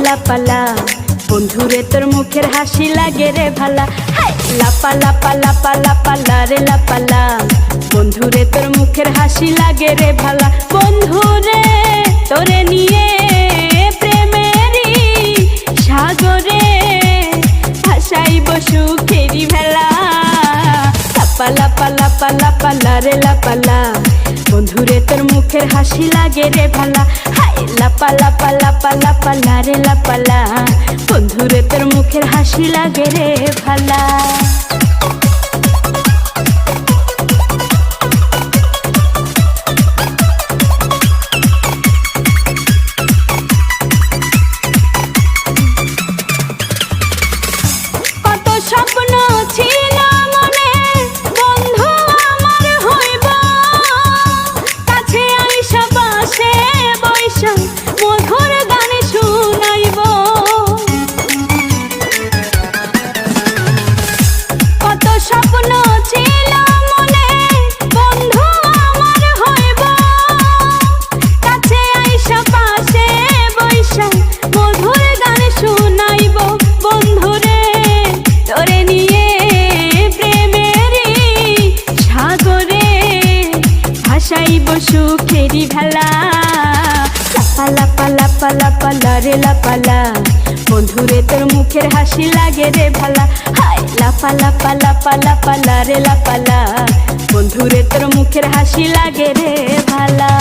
লাপালা বন্ধুরে তোর মুখের হাসি লাগে রে ভালা। লাপা লাপা লাপা লাপালা রে লাপালা বন্ধুরে তোর মুখের হাসি লাগে রে ভালা। বন্ধুরে তোরে নিয়ে প্রেমেরই সাগরে ভাসাইব সুখেরি ভেলা। লাপা লাপা লাপা লাপালা রে লাপালা বন্ধুরে তোর মুখের হাসি লাগে রে ভালা। লাপা লাপা লাপা লাপালা রে লাপালা বন্ধুরে তোর মুখের হাসি লাগে রে ভালা। কত স্বপ্ন ছিল মনে বন্ধু আমার হইব, কাছে আইসা পাশে বৈশা মধুর গান শুনাইব। কত স্বপ্ন ছিল মনে বন্ধু আমার হইব, কাছে আইসা পাশে বৈশা মধুর গান শুনাইব। বন্ধুরে তোরে নিয়ে প্রেমেরই সাগরে ভাসাইব সুখেরি ভেলা। লাপা লাপা লাপা লাপালা রে লাপালা বন্ধুরে তোর মুখের হাসি লাগে রে ভালা। লাপা লাপা লাপা লাপালা রে লাপালা বন্ধুরে তোর মুখের হাসি লাগে রে ভালা।